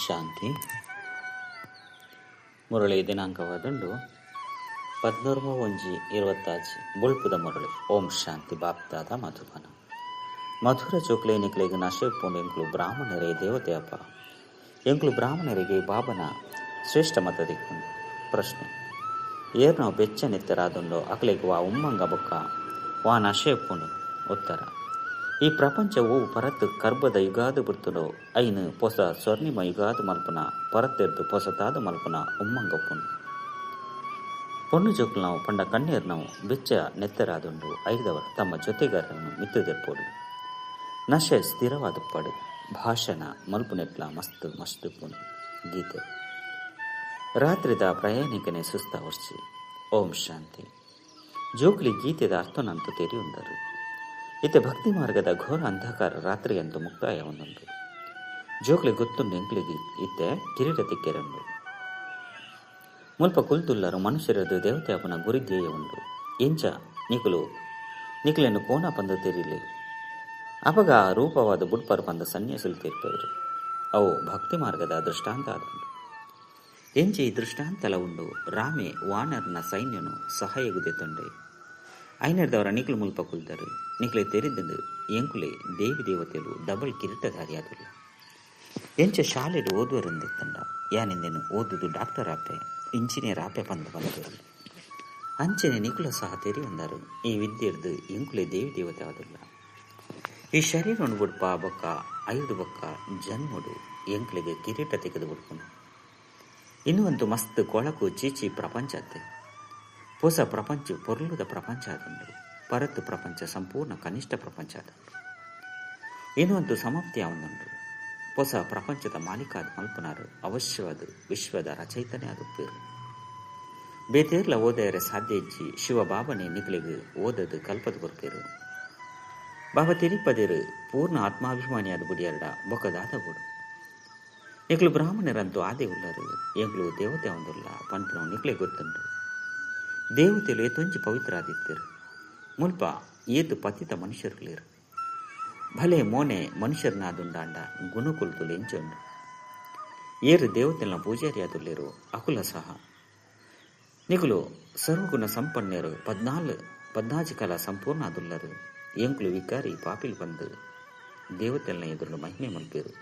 ಶಾಂತಿ. ಮುರಳಿ ದಿನಾಂಕವಾದಂಡು 14/1/26 ಬುಳ್ಪುದ ಮುರಳಿ. ಓಂ ಶಾಂತಿ. ಬಾಪ್ದಾದ ಮಧುಬನ ಮಧುರ ಚೋಕ್ಲೆ ನಿಕ್ಲೆಗೆ ನಶೆಪ್ಪುಂಡು ಎಂಕ್ಲು ಬ್ರಾಹ್ಮಣರೇ ದೇವತೆಯಪ್ಪ. ಎಂಕ್ಲು ಬ್ರಾಹ್ಮಣರಿಗೆ ಬಾಬನ ಶ್ರೇಷ್ಠ ಮತ ದಿಕ್ಕುಂಡು. ಪ್ರಶ್ನೆ: ಏರ್ ನಾವು ಬೆಚ್ಚನೆತ್ತರಾದುಂಡೋ ಅಕ್ಲೆಗೆ ವಾ ಉಮ್ಮಂಗ ಬೊಕ್ಕ ವಾ ನಶೆಪ್ಪುಂಡು. ಉತ್ತರ: ಈ ಪ್ರಪಂಚವು ಪರತ್ ಕರ್ಬದ ಯುಗಾದು ಬಿಡ್ತುಡೋ ಐನು ಪೊಸ ಸ್ವರ್ಣಿಮ ಯುಗಾದು ಮಲ್ಪನ ಪರತ್ತೆರ್ದು ಪೊಸತಾದ ಮಲ್ಪನ ಉಮ್ಮಂಗಪ್ಪುಂಡು. ಪೊಣ್ಣು ಜೋಕ್ಲು ನಾವು ಪಂಡ ಕಣ್ಣೀರು ನಾವು ಬೆಚ್ಚ ನೆತ್ತರಾದುಂಡು ಐದವರು ತಮ್ಮ ಜೊತೆಗಾರರನ್ನು ಮಿತ್ತದೆರ್ಪೋಡು. ನಶೆ ಸ್ಥಿರವಾದ ಪಡು ಭಾಷಣ ಮಲ್ಪುನೆಟ್ಲ ಮಸ್ತ್ ಮಸ್ತ್ ಪುಂಡು. ಗೀತೆ. ರಾತ್ರಿದ ಪ್ರಯಾಣಿಕನೇ ಸುಸ್ತ ವರ್ಷಿ. ಓಂ ಶಾಂತಿ. ಜೋಕ್ಲಿ ಗೀತೆದ ಅರ್ಥನಂತೂ ತೆರೆಯುಂದರು. ಇತ್ತೆ ಭಕ್ತಿ ಮಾರ್ಗದ ಘೋರ ಅಂಧಕಾರ ರಾತ್ರಿಯಂತೂ ಮುಕ್ತಾಯ ಒಂದುಂಟು. ಜೋಕ್ಲಿ ಗೊತ್ತುಂಡು ಎಂಕ್ಲಿಗೆ ಇತ್ತೆ ಕಿರೀಟ ತಿಕ್ಕೆರಂಡು. ಮುಲ್ಪ ಕುಲ್ತುಲ್ಲರು ಮನುಷ್ಯರದು ದೇವತೆ ಅಪ್ಪನ ಗುರಿಧ್ಯೇಯ ಉಂಡು. ಎಂಚ ನಿಕುಲೆನ್ನು ಕೋಣ ಪಂದ ತೆರಿಲಿ ಅಪಗ ರೂಪವಾದ ಬುಡ್ಪರು ಪಂದ ಸನ್ಯಾಸುಲು ತೀರ್ಪವರು. ಅವು ಭಕ್ತಿ ಮಾರ್ಗದ ದೃಷ್ಟಾಂತ ಆದುಂಡು. ಎಂಚ ಈ ದೃಷ್ಟಾಂತಲ ಉಂಡು. ರಾಮೆ ವಾನರ್ನ ಸೈನ್ಯನು ಸಹಾಯಗುದೆತ್ತೊಂಡೆ ಐನರ್ದವರ ನಿಕ್ಲು ಮುಲ್ಪ ಕುಲ್ದರು. ನಿಕ್ಲೆ ತೆರಿದಂಡು ಎಂಕುಲೆ ದೇವಿ ದೇವತೆಲು ಡಬಲ್ ಕಿರೀಟಧಾರಿಯಾದುಲ್ಲ. ಎಂಚ ಶಾಲೆಡು ಓದುವರಂದೆತ್ತಂಡ ಯಾನೆಂದೆನು ಓದುದು ಡಾಕ್ಟರ್ ಆಪೆ ಇಂಜಿನಿಯರ್ ಆಪೆ ಪಂದ ಬಂದರು. ಅಂಚನೆ ನಿಕುಲ ಸಹ ತೆರಿ ಒಂದರು. ಈ ವಿದ್ಯೆರ್ದು ಎಂಕುಲೆ ದೇವಿ ದೇವತೆ ಆದುಲ್ಲ. ಈ ಶರೀರವನ್ನು ಬುಡ್ಪ ಬೊಕ್ಕ ಐದು ಬೊಕ್ಕ ಜನ್ಮಡು ಎಂಕ್ಲೆಗೆ ಕಿರೀಟ ತೆಗೆದು ಬಿಡ್ಕೊಂಡು ಇನ್ನೂ ಒಂದು ಮಸ್ತ್ ಕೊಳಕು ಚೀಚಿ ಪ್ರಪಂಚ ಅತ್ತೆ. ಹೊಸ ಪ್ರಪಂಚ ಪೊರ್ಲುದ ಪ್ರಪಂಚ ಆದುಂಡು. ಪರತ್ ಪ್ರಪಂಚ ಸಂಪೂರ್ಣ ಕನಿಷ್ಠ ಪ್ರಪಂಚ ಆದುಂಡು. ಇನ್ನೊಂದು ಸಮಾಪ್ತಿ ಆವೊಂದುಂಡು. ಹೊಸ ಪ್ರಪಂಚದ ಮಾಲೀಕಾದ ಮಲ್ಪನಾರು ಅವಶ್ಯವಾದ ವಿಶ್ವದ ರಚಯಿತನೇ ಆದುಪ್ಪೇರು. ಬೇತೇರ್ಲ ಓದಯರೆ ಸಾಧ್ಯ ಇಜ್ಜಿ ಶಿವ ಬಾಬನೇ ನಿಕ್ಲೆಗೆ ಓದದು ಕಲ್ಪದ ಕೊರ್ಪೇರು. ಬಾಬಾ ತಿರಿಪದೇರು ಪೂರ್ಣ ಆತ್ಮಾಭಿಮಾನಿಯಾದ ಬುಡಿಯರ್ಡ ಬೊಕ್ಕದಾದ ಬುಡು. ನಿಕ್ಲು ಬ್ರಾಹ್ಮಣರಂತೂ ಆದೇ ಉಳ್ಳರು. ಎಂಕ್ಲು ದೇವತೆ ಒಂದುಲ್ಲ ಪಂಪನು ನಿಕ್ಲೆ ಗೊತ್ತುಂಡು. ದೇವತೆಲು ಏತೊಂಜಿ ಪವಿತ್ರ ಆದಿತ್ತರು. ಮುಲ್ಪ ಏತು ಪತಿತ ಮನುಷ್ಯರುಲೇರು. ಭಲೆ ಮೋನೆ ಮನುಷ್ಯರನಾದುಂಡಾಂಡ ಗುಣಕುಲ್ತುಲು ಎಂಚುಂಡು. ಏರು ದೇವತೆಲ್ನ ಪೂಜಾರಿ ಆದುಲ್ಲೇರು ಅಕುಲ ಸಹ. ನಿಕುಲು ಸರ್ವಗುಣ ಸಂಪನ್ನೇರು 14 ಕಲ ಸಂಪೂರ್ಣ ಆದುಲ್ಲರು. ಎಂಕ್ಲು ವಿಕಾರಿ ಪಾಪಿಲ್ ಬಂದು ದೇವತೆಲ್ನ ಎದುರು ಮಹಿಮೆ ಮಲ್ಪೇರು.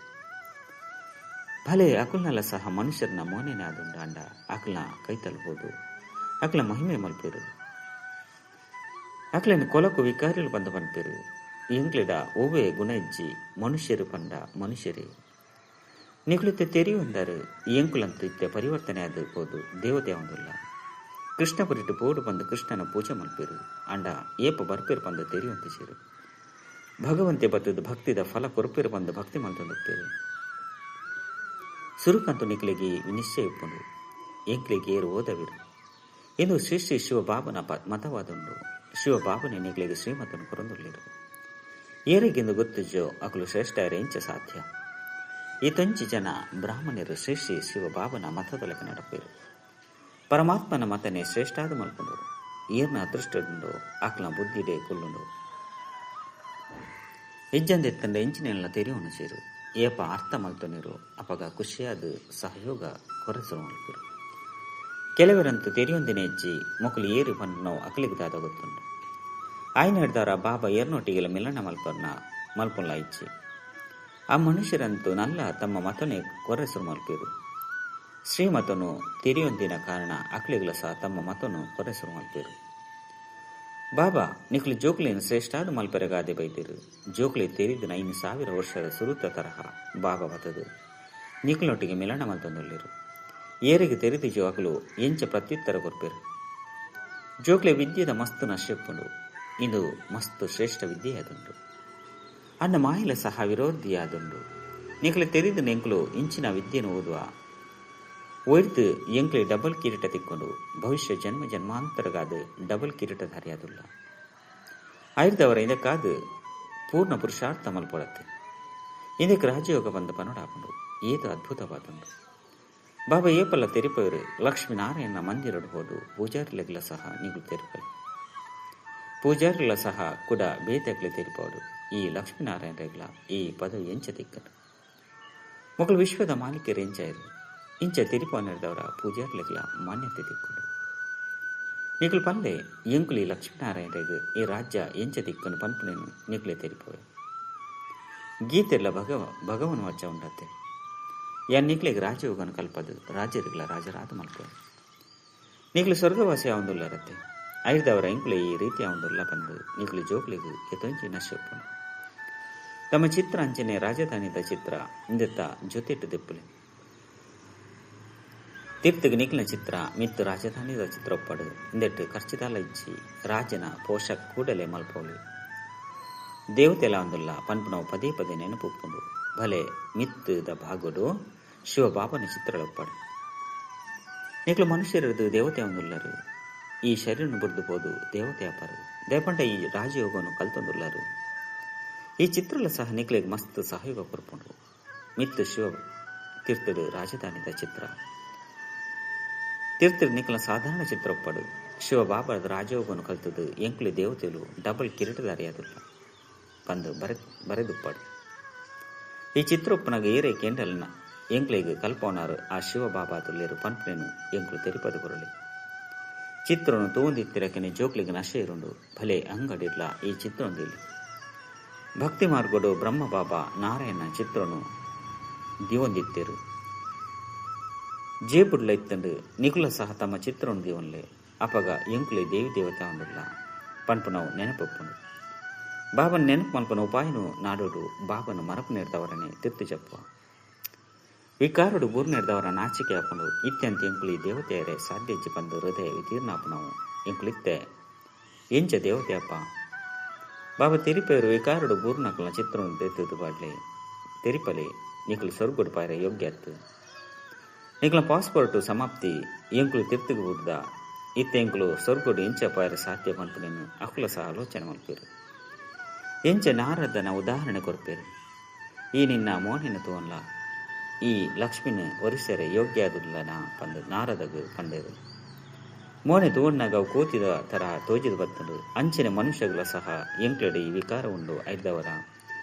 ಭಲೆ ಅಕುಲ್ನಲ್ಲ ಸಹ ಮನುಷ್ಯರನ್ನ ಮೋನೆನೆ ಆದುಂಡಾಂಡ ಅಕಲ್ನ ಕೈ ತಲುಪೋದು ಅಕ್ಲ ಮಹಿಮೆ ಮಲ್ಪೇರು. ಅಕ್ಲೆನ ಕೊಲಕು ವಿಕಾರಿಲು ಬಂದ ಪನ್ಪೇರು. ಎಂಕ್ಲೆಡ ಓವೇ ಗುಣ ಇಜ್ಜಿ ಮನುಷ್ಯರು ಪಂಡ ಮನುಷ್ಯರೇ. ನಿಕ್ಲಿತ್ತೆ ತೆರಿ ಒಂದರು. ಎಂಕುಲಂತೂ ಇತ್ತೆ ಪರಿವರ್ತನೆ ಆದಿರ್ಬೋದು. ದೇವತೆ ಒಂದಿಲ್ಲ. ಕೃಷ್ಣ ಪುರಿಟ್ಟು ಪೋಡು ಬಂದು ಕೃಷ್ಣನ ಪೂಜೆ ಮಲ್ಪೇರು. ಅಂಡ ಏಪ ಬರ್ಪೇರು ಬಂದು ತೆರಿ ಹೊಂದಿಸಿರು. ಭಗವಂತೆ ಬತ್ತದು ಭಕ್ತಿದ ಫಲ ಕೊರಪೇರು ಬಂದು ಭಕ್ತಿ ಮಲ್ತೊಂದಿಪ್ಪೇರು. ಸುರುಕಂತು ನಿಕ್ಲೆಗೆ ನಿಶ್ಚಯ ಇಪ್ಪುಂಡು. ಎಂಕ್ಲೆಗೆ ಏರು ಓದವಿರು. ಇಂದು ಶ್ರೀ ಶ್ರೀ ಶಿವಬಾಬನ ಮತವಾದುಂಡು. ಶಿವಬಾಬನೇ ನಿಕ್ಲೆಗೆ ಶ್ರೀಮತನು ಕೊರಂದುಳ್ಳಿರು. ಏರಿಗೆಂದು ಗೊತ್ತಿಜ್ಜೋ ಅಕಲು ಶ್ರೇಷ್ಠ ಎಂಚ ಸಾಧ್ಯ. ಈ ತೊಂಚಿ ಜನ ಬ್ರಾಹ್ಮಣರು ಶ್ರೀ ಶ್ರೀ ಶಿವಬಾಬನ ಮತದೊಳಗೆ ನಡಪೇರು. ಪರಮಾತ್ಮನ ಮತನೇ ಶ್ರೇಷ್ಠಾದ ಮಲ್ಪುಂಡು. ಏರ್ನ ಅದೃಷ್ಟದುಂಡು ಅಕ್ಲ ಬುದ್ಧಿಡೆ ಕೊಲ್ಲುಂಡು. ಇಜ್ಜಂದೆತ್ತಂಡ ಎಂಚಿನೆಲ್ಲ ತೆರಿಯೋನು ಸೇರು. ಏಪ ಅರ್ಥ ಮಲ್ತೊನಿರು ಅಪಗ ಖುಷಿಯಾದ ಸಹಯೋಗ ಕೊರಸರು ಮಲ್ಪರು. ಕೆಲವರಂತೂ ತೆರಿಯೊಂದಿನ ಹೆಜ್ಜಿ ಮೊಕಲು ಏರಿ ಪಂಡು ಅಕಲಿಗದಾದ ಗೊತ್ತುಂಡು. ಆಯ್ನ ಹಿಡ್ದವರ ಬಾಬಾ ಏರ್ನೊಟ್ಟಿಗೆಲ್ಲ ಮಿಲನ ಮಲ್ಪೊಲ್ಲ ಇಚ್ಚಿ. ಆ ಮನುಷ್ಯರಂತೂ ನಲ್ಲ ತಮ್ಮ ಮತನೇ ಕೊರಸರು ಮಲ್ಪೇರು. ಶ್ರೀಮತನು ತೆರಿಯೊಂದಿನ ಕಾರಣ ಅಕ್ಲಿಗಲ ಸಹ ತಮ್ಮ ಮತನು ಕೊರಸರು ಮಲ್ಪೇರು. ಬಾಬಾ ನಿಕ್ಲು ಜೋಕ್ಲಿನ ಶ್ರೇಷ್ಠಾದ ಮಲ್ಪೆರಗಾದೆ ಬೈದಿರು. ಜೋಕ್ಲಿ ತೆರಿದ 5,000 ವರ್ಷದ ಸುರುತ ತರಹ ಬಾಬಾ ಮತದು ನಿಕ್ಲೊಟ್ಟಿಗೆ ಮಿಲನ ಮಲ್ತೊಂದುಳ್ಳಿರು. ಏರಿಗೆ ತೆರೆದು ಜೋಕಲು ಎಂಚ ಪ್ರತ್ಯುತ್ತರ ಕೊರ್ಪೇರು. ಜೋಕ್ಲೆ ವಿದ್ಯೆದ ಮಸ್ತು ನಶೆಪ್ಪುಂಡು. ಇದು ಮಸ್ತು ಶ್ರೇಷ್ಠ ವಿದ್ಯೆಯಾದುಂಡು. ಅನ್ನ ಮಾಯಿಲ ಸಹ ವಿರೋಧಿಯಾದುಂಡು. ನಿಕ್ಲೆ ತೆರೆದು ನೆಂಕ್ಲು ಇಂಚಿನ ವಿದ್ಯೆನು ಓದುವ ಒಯ್ದು ಎಂಕ್ಲೆ ಡಬಲ್ ಕಿರೀಟ ತಿಕ್ಕೊಂಡು ಭವಿಷ್ಯ ಜನ್ಮ ಜನ್ಮಾಂತರಗಾದ ಡಬಲ್ ಕಿರೀಟಧಾರಿಯಾದುಲ್ಲ. ಆಯ್ದವರ ಇದಕ್ಕಾದ ಪೂರ್ಣ ಪುರುಷಾರ್ಥ ಮಲ್ಪೊಳತ್ತೆ. ಇದಕ್ಕೆ ರಾಜಯೋಗ ಬಂದ ಪನೋಡಾಪುಂಡು. ಏದು ಅದ್ಭುತವಾದುಂಡು. ಬಾಬಾ ಏಪಲ್ಲ ತೆರಿಪವರು ಲಕ್ಷ್ಮೀನಾರಾಯಣ ಮಂದಿರಡು ಹೋದು ಪೂಜಾರಿಲೆಗ್ಲ ಸಹ ನಿಗುಲು ತೆರಿಪರು. ಪೂಜಾರಿಗಳ ಸಹ ಕೂಡ ಬೇತಕ್ಲೆ ತೆರಿಪವರು. ಈ ಲಕ್ಷ್ಮೀನಾರಾಯಣ ರೆಗ್ಲ ಈ ಪದವಿ ಎಂಚ ತಿಕ್ಕರು. ಮೊಕಲು ವಿಶ್ವದ ಮಾಲೀಕರು ಎಂಚಾಯಿರು ಇಂಚ ತಿರುಪವನಿರದವರ ಪೂಜಾರ್ಲೆಗಳ ಮಾನ್ಯತೆ ತಿಕ್ಕೊಂಡು ನಿಕಲು ಪಂದೆ ಎಂಕುಲಿ ಲಕ್ಷ್ಮೀನಾರಾಯಣರಿಗೆ ಈ ರಾಜ್ಯ ಎಂಚ ದಿಕ್ಕನ್ನು ಪನ್ಪುನೇನು ನಿಕಲೆ ತೆರಿಪವೆ ಗೀತೆಲ್ಲ ಭಗವನ್ ವಚ್ಚ ಉಂಡತ್ತೆ ಯಾನ್ ನಿಕ್ಲೆಗೆ ರಾಜಯೋಗನ ಕಲ್ಪದು ರಾಜ್ಯರಿಗಳ ರಾಜರಾದ ಮಲ್ಪವೆ ನಿಕಲು ಸ್ವರ್ಗವಾಸಿ ಆವಂದುಲ್ಲರತ್ತೆ ಐದವರ ಎಂಕುಲೆ ಈ ರೀತಿ ಆವಂದುಲ್ಲ ಬಂದು ನಿಕಲು ಜೋಕ್ಲಿಗೂ ಎತ್ತೊಂಚಿ ನಶಪ್ಪನು ತಮ್ಮ ಚಿತ್ರ ಅಂಚನೆ ರಾಜಧಾನಿದ ಚಿತ್ರ ಇಂದೆತ್ತ ಜೊತೆಟ್ಟು ದೆಪ್ಪುಲೆ ತೀರ್ಥಗೆ ನಿಖಿಲ ಚಿತ್ರ ಮಿತ್ತು ರಾಜಧಾನಿದ ಚಿತ್ರ ಒಪ್ಪಡು ಇಂದೆಟ್ಟು ಖರ್ಚಿದಾಲ ಇಚ್ಚಿ ರಾಜನ ಪೋಷಕ್ ಕೂಡಲೇ ಮಲ್ಪೋಳು ದೇವತೆಲ ಒಂದುಲ್ಲ ಪನ್ಪುನವು ಪದೇ ಪದೇ ನೆನಪುಪ್ಪುಂಡು ಭಲೆ ಮಿತ್ತದ ಭಾಗುಡು ಶಿವಬಾಬನ ಚಿತ್ರಳೊಪ್ಪಡು ನಿಖಲು ಮನುಷ್ಯರದು ದೇವತೆ ಒಂದುಲ್ಲರು ಈ ಶರೀರನು ಬುಡ್ದು ಹೋದು ದೇವತೆ ಅಪ್ಪರು ದೇಪಂಡ ಈ ರಾಜಯೋಗವನ್ನು ಕಲ್ತೊಂದುಲ್ಲರು ಈ ಚಿತ್ರಲ ಸಹ ನಿಖಲಿಗೆ ಮಸ್ತ್ ಸಹಯೋಗ ಕೊರ್ಪುಂಡು ಮಿತ್ತು ಶಿವ ತೀರ್ಥಡು ರಾಜಧಾನಿದ ಚಿತ್ರ ತೀರ್ಥಡು ನಿಖಲ ಸಾಧಾರಣ ಚಿತ್ರ ಒಪ್ಪಡು ಶಿವಬಾಬಾದ ರಾಜಯೋಗವನ್ನು ಕಲ್ತದು ಎಂಕುಲಿ ದೇವತೆಗಳು ಡಬಲ್ ಕಿರೀಟದಾರಿಯಾದುಲ್ಲ ಬಂದು ಬರೆದುಪ್ಪಡು ಈ ಚಿತ್ರ ಒಪ್ಪನಾಗ ಏರೆ ಕೇಂಡಲ್ನ ಎಂಕ್ಲಿಗೆ ಕಲ್ಪವನಾರು ಆ ಶಿವಬಾಬಾದುಲ್ಲೇರು ಪನ್ಪನೇನು ಎಂಕ್ಲು ತೆರಿಪದು ಕೊರಳಿ ಚಿತ್ರನು ತೂಂದಿತ್ತಿರಕೆನೆ ಜೋಕ್ಲಿಗೆ ನಶೆ ಇರುಂಡು ಭಲೆ ಅಂಗಡಿರ್ಲ ಈ ಚಿತ್ರೊಂದಿಲ್ಲ ಭಕ್ತಿ ಮಾರ್ಗೋಡು ಬ್ರಹ್ಮಬಾಬಾ ನಾರಾಯಣ ಚಿತ್ರನು ದಿವೊಂದಿತ್ತೇರು ಜೇಬುಡ್ಲ ಇತ್ತಂಡು ನಿಕುಲ ಸಹ ತಮ್ಮ ಚಿತ್ರನು ದಿವನ್ಲೆ ಅಪಗ ಎಂಕುಲೆ ದೇವಿ ದೇವತೆ ಒಂದುಲ್ಲ ಪನ್ಪುನವು ನೆನಪೊಪ್ಪುಂಡು ಬಾಬನ ನೆನಪು ಮಲ್ಪನ ಉಪಾಯನು ನಾಡೋಡು ಬಾಬನು ಮರಪು ನೆರೆದವರನೆ ತಿರ್ತು ಜಪ್ಪ ವಿಕಾರುಡು ಬೂರ್ ನೆರೆದವರ ನಾಚಿಕೆ ಹಾಕೊಂಡು ಇತ್ಯಂತ ಎಂಕುಲಿ ದೇವತೆಯರೇ ಸಾಧ್ಯ ಇಜ್ಜಿ ಬಂದು ಹೃದಯ ವಿತೀರ್ಣಾಪನವು ಎಂಕುಲಿತ್ತೆ ಎಂಚ ದೇವತೆಯಪ್ಪ ಬಾಬಾ ತೆರಿಪೇರು ವಿಕಾರುಡು ಬೂರ್ನಕಲ ಚಿತ್ರವನ್ನು ತೆತ್ತದು ಬಾಡ್ಲೆ ತೆರಿಪಲೆ ನಿಕಲು ಸ್ವರ್ಗುಡು ಪಾಯರ ಯೋಗ್ಯ ಅತ್ತು ನಿಕಲ ಪಾಸ್ಪೋರ್ಟ್ ಸಮಾಪ್ತಿ ಎಂಕುಲು ತಿರ್ತುಗು ಬುದ್ದ ಇತ್ತ ಎಂಕುಲು ಸ್ವರ್ಗುಡು ಎಂಚ ಪಾಯರ ಸಾಧ್ಯ ಪಂಪನೇನು ಅಕುಲ ಸಹ ಆಲೋಚನೆ ಮಲ್ಪೇರು ಎಂಚ ನಾರದನ ಉದಾಹರಣೆ ಕೊರ್ಪೇರು ಈ ನಿನ್ನ ಮೋನಿನ ತೋನ್ಲ ಈ ಲಕ್ಷ್ಮಿನ ವರಿಷ್ಠರೆ ಯೋಗ್ಯ ಆದುಲ್ಲನ ಪಂದು ನಾರದಗು ಪಂಡೇರು ಮೋನೆ ತೋಡ್ನಾಗ ಅವು ಕೂತಿದ ತರ ತೋಜಿದ ಬತ್ತಂಡು ಅಂಚಿನ ಮನುಷ್ಯಗಳ ಸಹ ಎಂಕ್ಲಡಿ ವಿಕಾರ ಉಂಡು ಐದವರ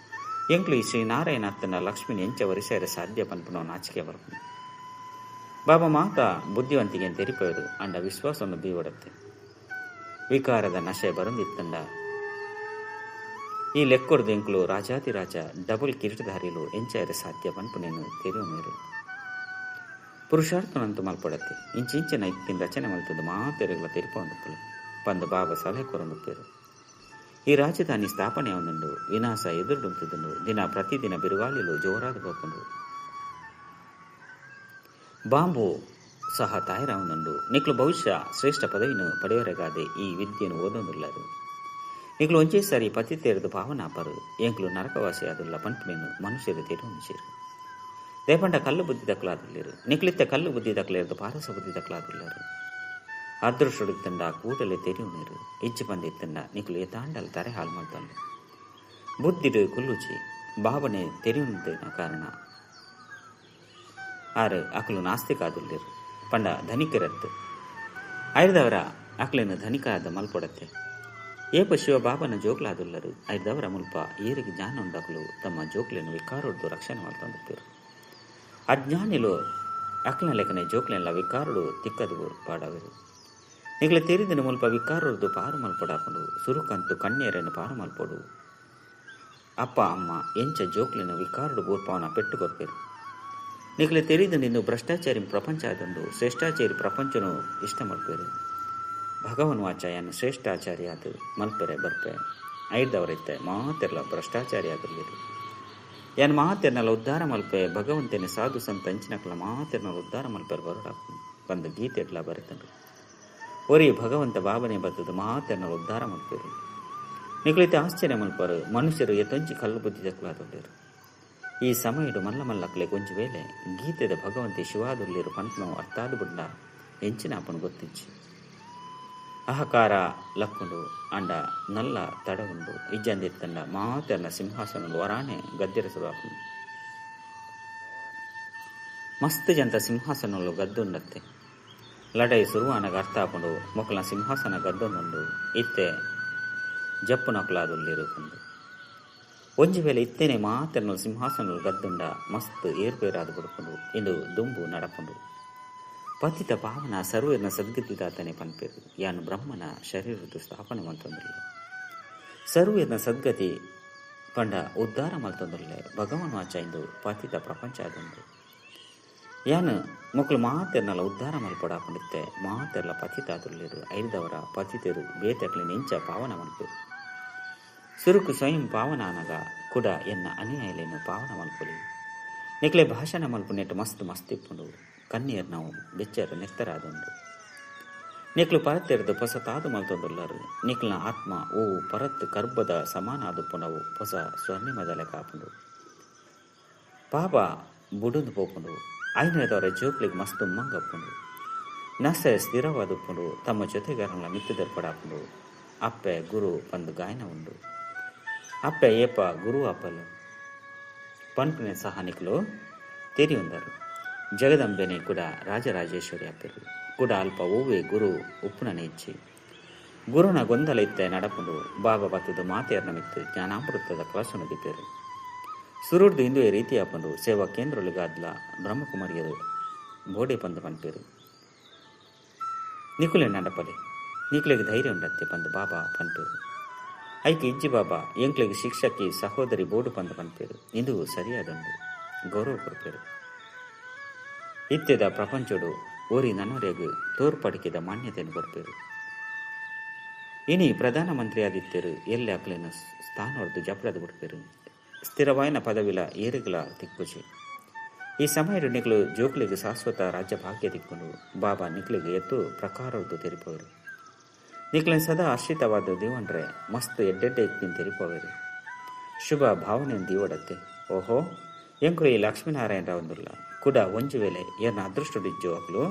ಎಂಕ್ಲಿ ಶ್ರೀನಾರಾಯಣ ಅತ್ತನ ಲಕ್ಷ್ಮಿನ ಎಂಚ ವರಿಷ್ಠರೆ ಸಾಧ್ಯ ಪನ್ಪುನೋ ನಾಚಿಕೆ ಬರ್ಪು ಬಾಬಾ ಮಾತ ಬುದ್ಧಿವಂತಿಗೆ ತೆರಿಪೇರು ಅಂಡ ವಿಶ್ವಾಸವನ್ನು ಬೀವಡತ್ತೆ ವಿಕಾರದ ನಶೆ ಬರಂದಿತ್ತಂಡ ಈ ಲೆಕ್ಕೊಡ್ದು ಎಂಕ್ಲು ರಾಜಾತಿರಾಜ ಡಬಲ್ ಕಿರೀಟಧಾರಿಲು ಎಂಚಾಯರೆ ಸಾಧ್ಯ ಪನ್ಪುನೇನು ತೆರೆಯು ಮೇರು ಪುರುಷಾರ್ಥನಂತೂ ಮಲ್ಪಡತ್ತೆ ಇಂಚಿಂಚಿನ ಇತ್ತಿನ ರಚನೆ ಮಲ್ತದ್ದು ಮಾತೆರೆಗಳ ತೆರಿಪೊಂದುಪ್ಪಲು ಪಂದು ಬಾಬಾ ಸಲಹೆ ಕೊರೊಂದುಪ್ಪೇರು ಈ ರಾಜಧಾನಿ ಸ್ಥಾಪನೆ ಒಂದುಂಡು ವಿನಾಶ ಎದುರುಡುಂತುದುಂಡು ದಿನ ಪ್ರತಿದಿನ ಬಿರುಗಾಳಿಲು ಜೋರಾದ ಹೋಕೊಂಡು ಬಾಂಬು ಸಹ ತಾಯರ ಒಂದುಂಡು ನಿಕ್ಲು ಭವಿಷ್ಯ ಶ್ರೇಷ್ಠ ಪದವಿನು ಪಡೆಯವರೆಗಾದೆ ಈ ವಿದ್ಯೆಯನ್ನು ಓದೊಂದುಲ್ಲರು ನಿಕ್ಲು ಒಂಚೇ ಸಾರಿ ಪತಿ ತೇರದು ಭಾವನಾಪರು ಎಂಕ್ಲು ನರಕವಾಸಿ ಆದುಲ್ಲ ಪನ್ಪುನೇನು ಮನುಷ್ಯರು ತೆರೆಯುಂಚೇರು ದೇಪಂಡ ಕಲ್ಲು ಬುದ್ಧಿ ದಕ್ಕಲಾದುಲ್ಲೇರು ನಿಕ್ಲಿತ್ತ ಕಲ್ಲು ಬುದ್ಧಿ ದಕ್ಕಲೇರದು ಪಾರಸ ಬುದ್ಧಿ ದಕ್ಕಲಾದುಲ್ಲರು ಅದೃಷ್ಟುಡಿತ್ತಂಡ ಕೂಡಲೇ ತೆರೆಯುನೇರು ಇಜ್ಜಿ ಬಂದಿತ್ತಂಡ ನಿಕ್ಲು ಎತಾಂಡಲ್ ತರೆ ಹಾಲು ಮಾಡ್ತಾನೆ ಬುದ್ಧಿಡು ಕುಲ್ಲುಚಿ ಭಾವನೆ ತೆರೆಯುವುದನ ಕಾರಣ ಆರು ಅಕಲು ನಾಸ್ತಿಕ ಆದುಲ್ಲೇರು ಪಂಡ ಧನಿಕರತ್ತು ಐದವರ ಅಕ್ಲಿನ ಧನಿಕರಾದ ಮಲ್ಪೊಡತ್ತೆ ಏಪ ಶಿವ ಬಾಬನ ಜೋಕ್ಲಾದುಲ್ಲರು ಐದವರ ಮುಲ್ಪ ಏರಿಗೆ ಜ್ಞಾನ ಉಂಡಕಲು ತಮ್ಮ ಜೋಕ್ಲೆಯನ್ನು ವಿಕಾರೊಡ್ದು ರಕ್ಷಣೆ ಮಾಡ್ತಂದುಪ್ಪೇರು ಅಜ್ಞಾನಿಲು ಅಕ್ಲನ ಲೆಕ್ಕನೆ ಜೋಕ್ಲೆಲ್ಲ ವಿಕಾರುಡು ತಿಕ್ಕದು ಪಾಡವರು ನಿಗಲ ತೆರಿದಿನ ಮುಲ್ಪ ವಿಕಾರೊಡ್ದು ಪಾರು ಮಲ್ಪಡಾಕೊಂಡು ಸುರುಕಂತು ಕಣ್ಣೀರನ್ನು ಪಾರು ಮಲ್ಪೊಡು ಅಪ್ಪ ಅಮ್ಮ ಎಂಚ ಜೋಕ್ಲೆನು ವಿಕಾರುಡು ಬೂರ್ಪವನ ಪೆಟ್ಟು ಕೊರ್ಪೇರು ನಿಗಲ ತೆರಿದು ನಿಂದು ಭ್ರಷ್ಟಾಚಾರಿ ಪ್ರಪಂಚ ಆದುಂಡು ಶ್ರೇಷ್ಠಾಚಾರಿ ಪ್ರಪಂಚನು ಇಷ್ಟ ಮಲ್ಪೇರು ಭಗವನ್ ವಾಚಾಯನ ಶ್ರೇಷ್ಠಾಚಾರಿ ಆದು ಮಲ್ಪೆರೆ ಬರ್ಪೆ ಐದವರೈತೆ ಮಾತೆರ್ಲ ಭ್ರಷ್ಟಾಚಾರಿ ಆದುಲ್ಲೇರು ಯಾನ್ ಮಾತೆರ್ನಲ್ಲ ಉದ್ಧಾರ ಮಲ್ಪೆ ಭಗವಂತನ ಸಾಧು ಸಂತ ಅಂಚಿನಕಲ ಮಾತೆರ್ನಲ್ಲ ಉದ್ಧಾರ ಮಲ್ಪೆರ್ ಬರೋಡಾಕು ಬಂದು ಗೀತೆ ಎಡ್ಲ ಬರೆತಂಡು ಒರಿ ಭಗವಂತ ಬಾಬನೆ ಬರ್ತದ ಮಾತೆರ್ನಲ್ಲ ಉದ್ಧಾರ ಮಲ್ಪೇರು ನಿಗಲಿತ ಆಶ್ಚರ್ಯ ಮಲ್ಪರು ಮನುಷ್ಯರು ಎತ್ತೊಂಚಿ ಕಲ್ಲು ಬುದ್ಧಿ ದಕ್ಕಲಾದುಲ್ಲೇರು ಈ ಸಮಯಡು ಮಲ್ಲ ಮಲ್ಲಕ್ಕಲೆ ಕೊಂಚ ವೇಳೆ ಗೀತೆದ ಭಗವಂತೆ ಶಿವಾದುಲ್ಲೇರು ಪಂಪನವು ಅರ್ಥಾದು ಬಿಡ್ಡ ಎಂಚಿನ ಅಪ್ಪನು ಗೊತ್ತಿಚ್ಚಿ ಅಹಕಾರ ಲಕ್ಕುಂಡು ಅಂಡ ನಲ್ಲ ತಡವುಂಡು ಇಜ್ಜಂದಿತ್ತಂಡ ಮಾತೆರ್ನ ಸಿಂಹಾಸನ ವರಾಣೆ ಗದ್ದೆರಸರು ಹಾಕೊಂಡು ಮಸ್ತ್ ಜಂತ ಸಿಂಹಾಸನಗಳು ಗದ್ದುಂಡತ್ತೆ ಲಡೈ ಸುರುವಾನಾಗ ಅರ್ಥ ಹಾಕೊಂಡು ಮೊಕ್ಕಲ ಸಿಂಹಾಸನ ಗದ್ದೊಂದುಂಡು ಇತ್ತೆ ಜಪ್ಪು ನಕಲಾದುಲ್ಲಿರುಕೊಂಡು ಒಂಜಿ ವೇಳೆ ಇತ್ತೇನೆ ಮಾತೆರ್ನ ಸಿಂಹಾಸನ ಗದ್ದುಂಡ ಮಸ್ತ್ ಏರ್ಪೇರಾದು ಕೊಡ್ಕೊಂಡು ಇಂದು ದುಂಬು ನಡಪುಂಡು ಪತಿತ ಪಾವನ ಸರ್ವೇರ್ನ ಸದ್ಗತಿದಾತನೆ ಪನ್ಪೇರು ಯಾನು ಬ್ರಹ್ಮನ ಶರೀರದ್ದು ಸ್ಥಾಪನೆ ಮಲ್ತೊಂದಿಲ್ಲ ಸರ್ವೇರ್ನ ಸದ್ಗತಿ ಪಂಡ ಉದ್ಧಾರ ಮಲ್ತೊಂದಿಲ್ಲ ಭಗವಾನ್ ವಾಚ ಇಂದು ಪತಿತ ಪ್ರಪಂಚ ಆದುಂಡು ಯಾನು ಮಕ್ಕಳು ಮಾತೆರ್ನಲ್ಲ ಉದ್ಧಾರ ಮಲ್ಪಡಾಕೊಂಡಿತ್ತೆ ಮಾತೆರ್ಲ ಪತಿತ ಆದುಲ್ಲೇರು ಐದವರ ಪತಿತೆರು ಬೇತಕ್ಲಿ ನೆಂಚ ಪಾವನ ಮಲ್ಪೇರು ಸುರುಕು ಸ್ವಯಂ ಪಾವನ ಅನಗ ಕುಡ ಎನ್ನ ಅನುಯಾಯಲೇನು ಪಾವನ ಮಲ್ಪೊಲಿ ನಿಕ್ಲೆ ಭಾಷಣ ಮಲ್ಪು ನೆಟ್ಟು ಮಸ್ತ್ ಮಸ್ತ್ ಇಪ್ಪುಂಡು ಕಣ್ಣೀರ್ ನಾವು ಬೆಚ್ಚರ ನೆತ್ತರಾದುಂಡು ನಿಕ್ಲು ಪರತ್ತೆರ್ದು ಪೊಸತಾದು ಮಲ್ತೊಂದುಲ್ಲರು ನಿಕ್ಲನ ಆತ್ಮ ಓ ಪರತ್ ಕರ್ಬದ ಸಮಾನ ಆದುಪ್ಪುಂಡವು ಹೊಸ ಸ್ವರ್ಣಿಮದ ಲೆಕ್ಕ ಆಪುಂಡು ಪಾಪ ಬುಡುಂದು ಪೋಪುಂಡು ಐನದವರ ಜೋಕ್ಲಿಗೆ ಮಸ್ತ್ ಉಮ್ಮಂಗಪ್ಪುಂಡು ನಸೆ ಸ್ಥಿರವಾದುಪ್ಪುಂಡು ತಮ್ಮ ಜೊತೆಗಾರನ ಮಿತ್ತದರ್ಪಡಾಪುಂಡು ಅಪ್ಪೆ ಗುರು ಪಂದು ಗಾಯನ ಉಂಡು ಅಪ್ಪೆ ಏಪ ಗುರು ಅಪ್ಪಲು ಪಂಪಿನ ಸಹ ನಿಕ್ಲು ತೆರಿಯುಂದರು ಜಗದಂಬೆನೆ ಕೂಡ ರಾಜರಾಜೇಶ್ವರಿ ಅಪ್ಪರು ಕೂಡ ಅಲ್ಪ ಓವೆ ಗುರು ಉಪ್ಪುನ ನೆಚ್ಚಿ ಗುರುನ ಗೊಂದಲ ಇತ್ತೆ ನಡಪುಂಡು ಬಾಬಾ ಬತ್ತದ ಮಾತೆಯರ್ನ ಮಿತ್ತು ಜ್ಞಾನಾಮೃತದ ಕಲಸನ ದಿಪ್ಪೇರು ಸುರುಡ್ದು ಇಂದು ರೀತಿ ಆಪಂಡು ಸೇವಾ ಕೇಂದ್ರಗಳಿಗಾದ್ಲ ಬ್ರಹ್ಮಕುಮಾರಿಯರು ಬೋಡೆ ಪಂದು ಪನ್ಪೇರು ನಿಕುಲೆ ನಡಪಲೆ ನಿಕ್ಲೆಗೆ ಧೈರ್ಯ ಉಂಡತ್ತೆ ಪಂದು ಬಾಬಾ ಪನ್ಪೇರು ಐಕೆ ಇಜ್ಜಿ ಬಾಬಾ ಎಂಕ್ಲೆಗೆ ಶಿಕ್ಷಕಿ ಸಹೋದರಿ ಬೋಡು ಪಂದು ಪನ್ಪೇರು ಇಂದು ಸರಿಯಾದಂಡು ಗೌರವ ಕೊಡ್ಪೇರು ಇತ್ಯದ ಪ್ರಪಂಚಡು ಓರಿ ನನ್ನವರೆಗೂ ತೋರ್ಪಡಿಕೆದ ಮಾನ್ಯತೆಯನ್ನು ಕೊಡ್ಪೇರು ಇನಿ ಪ್ರಧಾನಮಂತ್ರಿ ಆದಿತ್ಯರು ಎಲ್ಲಿ ಅಕ್ಲೇನು ಸ್ಥಾನ ಹೊಡೆದು ಜಪಡದು ಬಿಡ್ಪೇರು ಸ್ಥಿರವಾಯಿನ ಪದವಿಲ ಏರಿಗಳ ತಿಕ್ಕುಚಿ ಈ ಸಮಯ ನಿಕ್ಲು ಜೋಕ್ಲಿಗೆ ಶಾಶ್ವತ ರಾಜ್ಯ ಭಾಗ್ಯ ತಿಕ್ಕೊಂಡು ಬಾಬಾ ನಿಕ್ಲಿಗೆ ಎತ್ತು ಪ್ರಕಾರದ್ದು ತೆರಿಪವರು ನಿಕ್ಲಿನ ಸದಾ ಆಶ್ರಿತವಾದ ದೀವನ್ರೆ ಮಸ್ತ್ ಎಡ್ಡೆಡ್ಡೆ ಇಕ್ಕಿನ ತೆರಿಪವರು ಶುಭ ಭಾವನೆಯನ್ನು ದೀವಡತ್ತೆ ಓಹೋ ಎಂಕುಳು ಈ ಲಕ್ಷ್ಮೀನಾರಾಯಣ ರಾವಂದುಲ್ಲ ಕೂಡ ಒಂಜು ವೇಳೆ ಏರ್ನ ಅದೃಷ್ಟಡಿಜ್ಜು ಅಕ್ಲು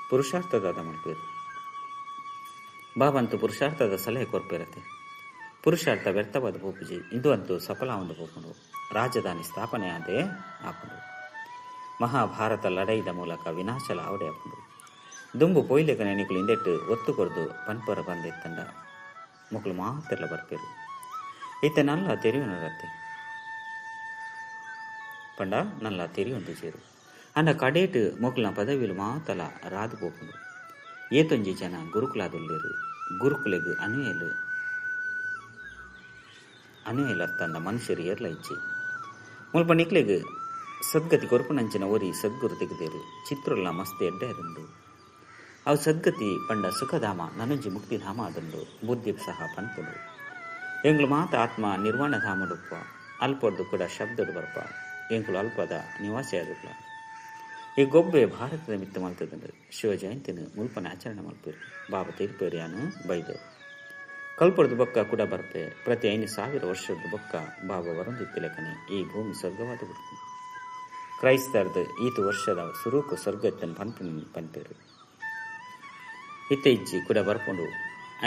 ಪುರುಷಾರ್ಥದ ಮಲ್ಪೇರು ಬಾಬಂತು ಪುರುಷಾರ್ಥದ ಸಲಹೆ ಕೊರ್ಪೇರತ್ತೆ ಪುರುಷಾರ್ಥ ವ್ಯರ್ಥವಾದ ಪೋಪುಜಿ ಇಂದು ಅಂತೂ ಸಫಲ ಒಂದು ಪೋಪುಂಡು ರಾಜಧಾನಿ ಸ್ಥಾಪನೆ ಆದೇ ಆಪುಂಡು ಮಹಾಭಾರತ ಲಡೈದ ಮೂಲಕ ವಿನಾಶಲ ಅವಡೆ ಆಪುಂಡು ದುಂಬು ಪೊಯ್ಲೆಗ ನೆನಿಕಲು ಇಂದೆಟ್ಟು ಒತ್ತು ಕೊರ್ದು ಪನ್ಪರ ಬಂದೆತ್ತಂಡ ಮಕ್ಕಳು ಮಾತೆಲ್ಲ ಬರ್ಪೇರು ಇತ್ತೆ ನಲ್ಲ ತೆರಿಯುನರತ್ತೆ ಪಂಡ ನಲ್ಲ ತೆರಿಯೊಂದು ಸೇರು ಅಂಡ ಕಡೇಟ್ ಮೊಕ್ಲನ ಪದವಿಲು ಮಾತಲ ರಾದು ಪೋಪುಂಡು ಏತೊಂಜಿ ಜನ ಗುರುಕುಲಾದುಲ್ಲೇರು ಗುರುಕುಲೆಗ್ ಅನುಯಲತ್ತಂದ ಮನುಷ್ಯರು ಏರ್ಲ ಇಚ್ಚಿ ಮುಲ್ಪ ನಿಕ್ಲೆಗ್ ಸದ್ಗತಿ ಕೊರ್ಪುನಂಚಿನ ಓರಿ ಸದ್ಗುರು ತೆಗೆದೇರು ಚಿತ್ರುಲ್ಲ ಮಸ್ತ್ ಎಡ್ಡೆ ಅದುಂಡು ಅವು ಸದ್ಗತಿ ಪಂಡ ಸುಖಧಾಮ ನನಂಜಿ ಮುಕ್ತಿಧಾಮ ಅದುಂಡು ಬುದ್ಧಿ ಸಹ ಪನ್ಪುಡು ಎಂಗ್ಲು ಮಾತ ಆತ್ಮ ನಿರ್ವಾಣ ಧಾಮಡುಪ್ಪ ಅಲ್ಪದ್ದು ಕೂಡ ಶಬ್ದಡು ಬರ್ಪ ಎಂಕುಲು ಅಲ್ಪದ ನಿವಾಸಿ ಆದುಲ್ಲ ಈ ಗೊಬ್ಬೆ ಭಾರತದ ಮಿತ್ತ ಮಲ್ತದಂಡು ಶಿವ ಜಯಂತಿನ ಮುಲ್ಪನ ಆಚರಣೆ ಮಲ್ಪೇರು ಬಾಬಾ ತೀರ್ಪೇರು ಯಾನು ಬೈದು ಕಲ್ಪಡ್ದು ಬೊಕ್ಕ ಕೂಡ ಬರ್ಪೆ ಪ್ರತಿ 5,000 ವರ್ಷದ ಬೊಕ್ಕ ಬಾಬಾ ವರಂದಿತ್ತು ಲೆಕ್ಕನೆ ಈ ಭೂಮಿ ಸ್ವರ್ಗವಾದ ಬಿಡ್ತು ಕ್ರೈಸ್ತರ್ದು ಈತು ವರ್ಷದ ಸುರೂಕು ಸ್ವರ್ಗತ್ತನ್ನು ಪನ್ಪೇರು ಇತ್ತೆ ಇಜ್ಜಿ ಕೂಡ ಬರ್ಕೊಂಡು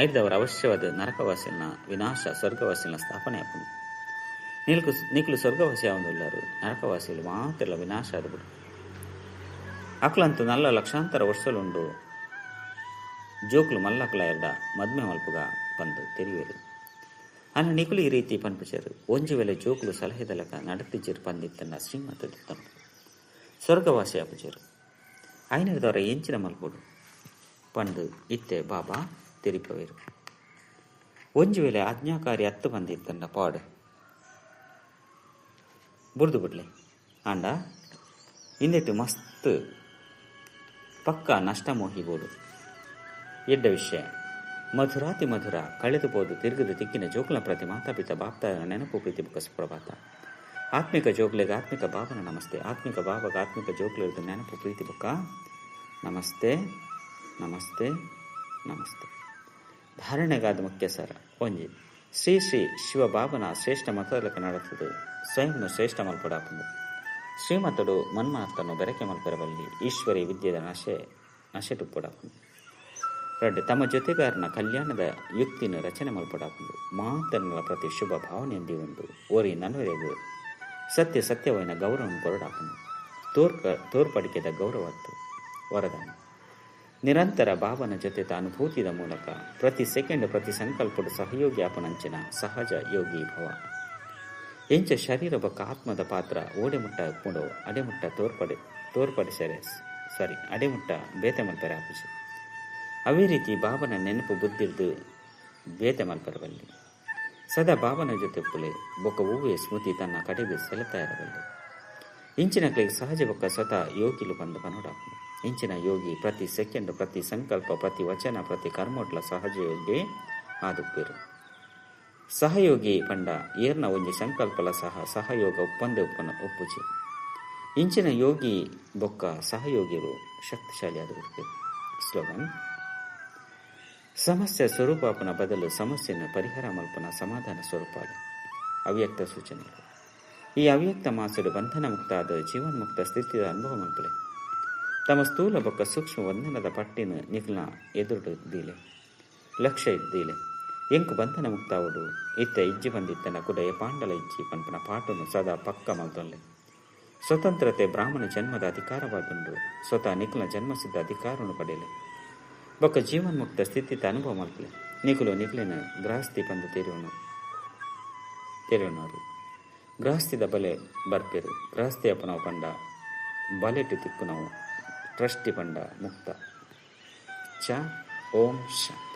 ಐದವರ ಅವಶ್ಯವಾದ ನರಕವಾಸಿನ ವಿನಾಶ ಸ್ವರ್ಗವಾಸಿನ ಸ್ಥಾಪನೆ ಹಾಕೊಂಡು ನಿಕ್ಲು ಸ್ವರ್ಗವಾಸಿ ಆವಂದುಳ್ಳರು ನರಕವಾಸಿಗಳು ಮಾತೆಲ್ಲ ವಿನಾಶ ಆದ ಬಿಡು ಅಕ್ಲಂತೂ ನಲ್ಲ ಲಕ್ಷಾಂತರ ವರ್ಷಲುಂಡು ಜೋಕ್ಲು ಮಲ್ಲಕ್ಲ ಎರಡ ಮದ್ಮೆ ಮಲ್ಪುಗ ಬಂದು ತೆರಿವೇರು ಅನ್ನ ನಿಕುಲು ಈ ರೀತಿ ಪನ್ಪುಚರು ಒಂಜು ವೇಳೆ ಜೋಕ್ಲು ಸಲಹೆದ ಲೆಕ್ಕ ನಡತಿಜ್ಜಿರು ಪಂದಿತ್ತನ್ನ ಶ್ರೀಮತದಿತ್ತನು ಸ್ವರ್ಗವಾಸಿ ಅಪುಜರು ಐನದವರ ಎಂಚಿನ ಮಲ್ಪುಡು ಪಂಡು ಇತ್ತೆ ಬಾಬಾ ತೆರಿಪವೇರು ಒಂಜು ವೇಳೆ ಆಜ್ಞಾಕಾರಿ ಹತ್ತು ಬಂದಿತ್ತನ್ನ ಪಾಡು ಬುಡ್ದು ಬಿಡ್ಲೆ ಆಂಡ ಇಂದೆಟ್ಟು ಮಸ್ತ್ ಪಕ್ಕ ನಷ್ಟಮೋಹಿ ಬೋಡು ಎಡ್ಡ ವಿಷಯ ಮಧುರಾತಿ ಮಧುರ ಕಳೆದುಬೋದು ತಿರುಗದ ತಿಕ್ಕಿನ ಜೋಕ್ಲ ಪ್ರತಿ ಮಾತಾಪಿತ ಬಾಪ್ತಾದ ನೆನಪು ಪ್ರೀತಿ ಬುಕ್ಕ ಸುಪ್ರಭಾತ ಆತ್ಮಿಕ ಜೋಕ್ಲೆಗೆ ಆತ್ಮಿಕ ಬಾಬನ ನಮಸ್ತೆ ಆತ್ಮಿಕ ಬಾಬಾಗ ಆತ್ಮಿಕ ಜೋಕ್ಲೆದು ನೆನಪು ಪ್ರೀತಿ ಬುಕ್ಕ ನಮಸ್ತೆ ನಮಸ್ತೆ ನಮಸ್ತೆ ಧಾರಣೆಗಾದ ಮುಖ್ಯ ಸರ ಒಂಜಿ ಶ್ರೀ ಶ್ರೀ ಶಿವ ಬಾಬನ ಶ್ರೇಷ್ಠ ಮತದಲಕ ನಡತದು ಸ್ವಯಂನು ಶ್ರೇಷ್ಠ ಮಲ್ಪಡಾಪುಂಡು ಶ್ರೀಮತಡು ಮನ್ಮಾತನ್ನು ಬೆರಕೆ ಮಲ್ಪರಬಲ್ಲಿ ಈಶ್ವರಿ ವಿದ್ಯೆದ ನಶೆಟುಪ್ಪಡಾಪುಂಡು ರಡ್ಡು ತಮ್ಮ ಜೊತೆಗಾರನ ಕಲ್ಯಾಣದ ಯುಕ್ತಿನ ರಚನೆ ಮಲ್ಪಡಾಪುಂಡು ಮಾತನ್ನ ಪ್ರತಿ ಶುಭ ಭಾವನೆಯಂದಿ ಒಂದು ಓರಿ ನನ್ವರೆಗೂ ಸತ್ಯವೈನ ಗೌರವವನ್ನು ಕೊರಡಾಪುಂಡು ತೋರ್ಪಡಿಕೆದ ಗೌರವತ್ತು ವರದಾನ ನಿರಂತರ ಬಾಬನ ಜೊತೆ ಅನುಭೂತಿದ ಮೂಲಕ ಪ್ರತಿ ಸೆಕೆಂಡ್ ಪ್ರತಿ ಸಂಕಲ್ಪಡು ಸಹಯೋಗಿ ಆಪನಂಚಿನ ಸಹಜ ಯೋಗಿ ಭವ ಎಂಚ ಶರೀರ ಬೊಕ್ಕ ಆತ್ಮದ ಪಾತ್ರ ಓಡೆಮುಟ್ಟ ಪುಂಡು ಅಡೆಮುಟ್ಟ ಅಡೆಮುಟ್ಟ ಬೇತೆ ಮಲ್ಪರೆ ಆಪುಜಿ. ಅವೇ ರೀತಿ ಬಾಬನ ನೆನಪು ಬುದ್ಧಿರ್ದು ಬೇತೆ ಮಲ್ಪರಬಲ್ಲಿ. ಸದಾ ಬಾಬನ ಜೊತೆ ಪುಲೆ ಬೊಕ್ಕ ಹೂವೆ ಸ್ಮೃತಿ ತನ್ನ ಕಡೆಗೆ ಸೆಳೆತಾ ಇರಬಲ್ಲೆ. ಇಂಚಿನಕ್ಲಿಗೆ ಸಹಜ ಬೊಕ್ಕ ಸ್ವತಃ ಯೋಗಿಲು ಬಂದು ಪನೋಡಾಪು. ಇಂಚಿನ ಯೋಗಿ ಪ್ರತಿ ಸೆಕೆಂಡ್, ಪ್ರತಿ ಸಂಕಲ್ಪ, ಪ್ರತಿ ವಚನ, ಪ್ರತಿ ಕರ್ಮೋಟ್ಲ ಸಹಜ ಯೋಗಿ ಆದುಪ್ಪೇರು. ಸಹಯೋಗಿ ಪಂಡ ಏರ್ನ ಒಂಜಿ ಸಂಕಲ್ಪಲ ಸಹಯೋಗ ಒಪ್ಪುಜಿ. ಇಂಚಿನ ಯೋಗಿ ಬೊಕ್ಕ ಸಹಯೋಗಿರು ಶಕ್ತಿಶಾಲಿ ಆದುಪ್ಪೇರು. ಸ್ಲೋಗನ್: ಸಮಸ್ಯೆ ಸ್ವರೂಪಾಪನ ಬದಲು ಸಮಸ್ಯೆಯನ್ನು ಪರಿಹಾರ ಮಲ್ಪನ ಸಮಾಧಾನ ಸ್ವರೂಪಾಡು. ಅವ್ಯಕ್ತ ಸೂಚನೆಗಳು. ಈ ಅವ್ಯಕ್ತ ಮಾಸುಡು ಬಂಧನ ಮುಕ್ತ ಆದ ಜೀವನ್ಮುಕ್ತ ಸ್ಥಿತಿಯ ಅನುಭವ ಮಲ್ಪಲೆ. ತಮ್ಮ ಸ್ಥೂಲ ಬೊಕ್ಕ ಸೂಕ್ಷ್ಮ ವಂದನದ ಪಟ್ಟಿನ ನಿಕ್ಲ ಎದುರು ದೀಲೆ ಲಕ್ಷ್ಯ ಇದ್ದೀಲೆ ಎಂಕು ಬಂಧನ ಮುಕ್ತಾವುಡು ಇತ್ತ ಇಜ್ಜಿ ಬಂದಿತ್ತನ ಕುಡಯ ಪಾಂಡಲ ಇಜ್ಜಿ ಪನ್ಪನ ಪಾಟನ್ನು ಸದಾ ಪಕ್ಕ ಮಲ್ತೊಲ್ಲೆ. ಸ್ವತಂತ್ರತೆ ಬ್ರಾಹ್ಮಣ ಜನ್ಮದ ಅಧಿಕಾರವಾದುಂಡು ಸ್ವತಃ ನಿಕ್ಲ ಜನ್ಮಸಿದ್ಧ ಅಧಿಕಾರವನ್ನು ಪಡೆಯಲೆ. ಬೊಕ್ಕ ಜೀವನ್ಮುಕ್ತ ಸ್ಥಿತಿ ಅನುಭವ ಮಲ್ಪಲೆ. ನಿಕ್ಲಿನ ಗೃಹಸ್ಥಿ ಪಂದು ತೆರೆಯುವವರು ಗೃಹಸ್ಥಿದ ಬಲೆ ಬರ್ಪೆರು. ಗೃಹಸ್ಥಿ ಅಪ್ಪನವು ಪಂಡ ಬಲೆಟು ತಿಕ್ಕು ನಾವು ಟ್ರಸ್ಟಿ ಪಂಡ ಮುಕ್ತ. ಓಂ ಶಾಂತಿ.